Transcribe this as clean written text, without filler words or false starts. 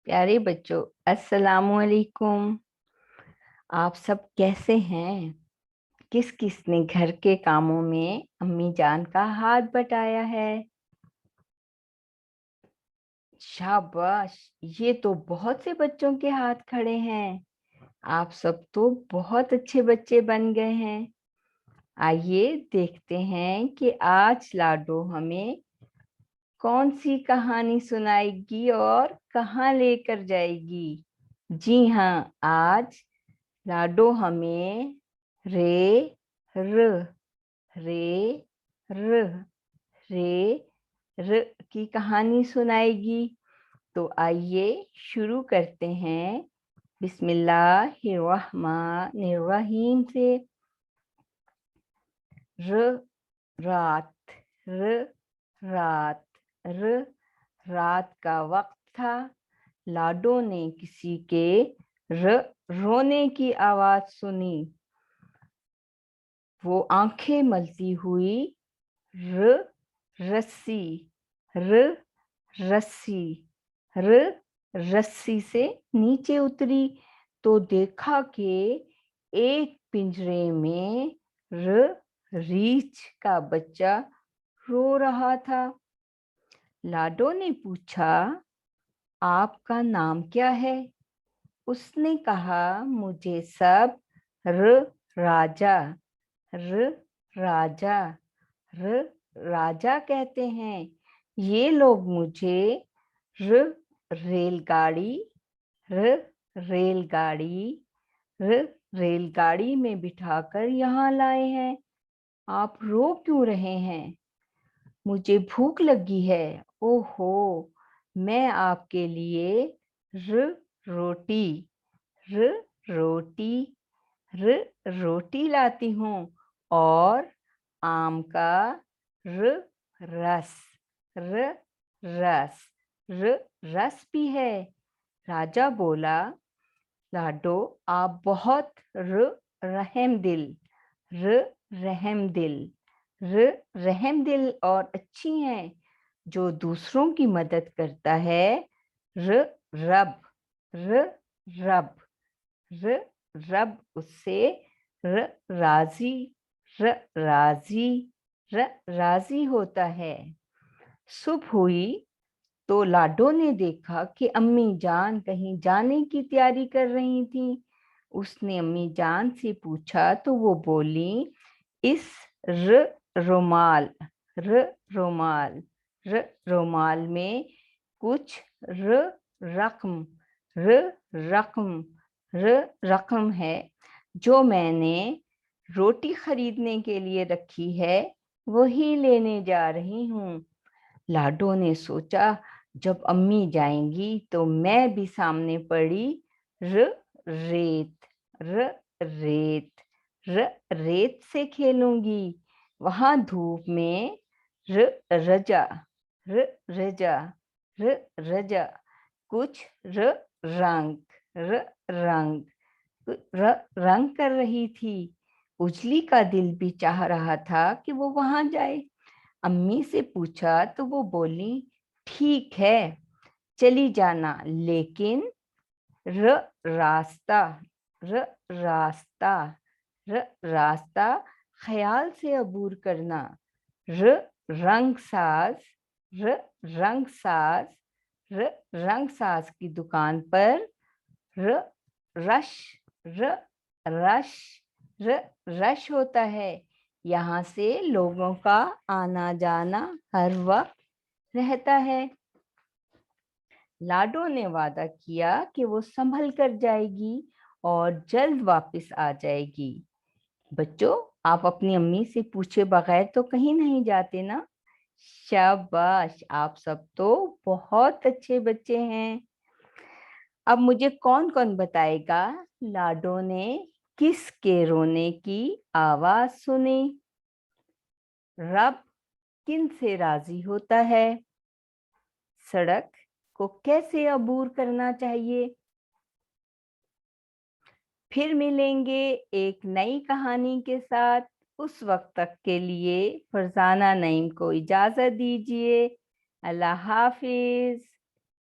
प्यारे बच्चों, अस्सलाम वालेकुम। आप सब कैसे हैं? किस किस ने घर के कामों में अम्मी जान का हाथ बटाया है? शाबाश, ये तो बहुत से बच्चों के हाथ खड़े हैं। आप सब तो बहुत अच्छे बच्चे बन गए हैं। आइए देखते हैं कि आज लाडो हमें कौन सी कहानी सुनाएगी और कहाँ लेकर जाएगी। जी हाँ, आज लाडो हमें रे र रे र रे र की कहानी सुनाएगी। तो आइए शुरू करते हैं बिस्मिल्लाहिर्रहमानिर्रहीम से। र रात, र रात, र रात का वक्त था। लाडो ने किसी के रोने की आवाज सुनी। वो आंखें मलती हुई र रस्सी, र रस्सी, र रस्सी से नीचे उतरी तो देखा कि एक पिंजरे में रीछ का बच्चा रो रहा था। लाडो ने पूछा, आपका नाम क्या है? उसने कहा, मुझे सब र राजा, र राजा, र राजा कहते हैं। ये लोग मुझे र रेलगाड़ी, र रेलगाड़ी, र रेलगाड़ी में बिठाकर यहाँ लाए हैं। आप रो क्यों रहे हैं? मुझे भूख लगी है। ओहो, मैं आपके लिए र रोटी, र रोटी, र रोटी लाती हूँ और आम का र रस, र रस, र रस भी है। राजा बोला, लाडो आप बहुत रहमदिल, र रहमदिल, र रहमदिल और अच्छी हैं। जो दूसरों की मदद करता है, र रब, र रब, र रब उससे र राजी, र राजी, र राजी होता है। सुबह हुई तो लाडो ने देखा कि अम्मी जान कहीं जाने की तैयारी कर रही थी। उसने अम्मी जान से पूछा तो वो बोली, इस र रुमाल, र रुमाल, र रुमाल में कुछ र रकम, र रकम, र रकम है जो मैंने रोटी खरीदने के लिए रखी है, वही लेने जा रही हूँ। लाडो ने सोचा, जब अम्मी जाएंगी तो मैं भी सामने पड़ी र रेत, र रेत, र रेत से खेलूंगी। वहां धूप में र रजा, र रजा, र रजा, कुछ र रंग, र रंग, रंग कर रही थी। उजली का दिल भी चाह रहा था कि वो वहां जाए। अम्मी से पूछा तो वो बोली, ठीक है चली जाना, लेकिन र रास्ता, र रास्ता, र रास्ता ख्याल से अबूर करना। र रंग साज, र रंग साज, र रंग साज की दुकान पर र रश, र रश, र रश होता है। यहाँ से लोगों का आना जाना हर वक्त रहता है। लाडो ने वादा किया कि वो संभल कर जाएगी और जल्द वापस आ जाएगी। बच्चों, आप अपनी अम्मी से पूछे बगैर तो कहीं नहीं जाते ना। शाबाश, आप सब तो बहुत अच्छे बच्चे हैं। अब मुझे कौन कौन बताएगा, लाडो ने किसके रोने की आवाज सुनी? रब किन से राजी होता है? सड़क को कैसे अबूर करना चाहिए? फिर मिलेंगे एक नई कहानी के साथ। उस वक्त तक के लिए फरजाना नईम को इजाजत दीजिए। अल्लाह हाफिज।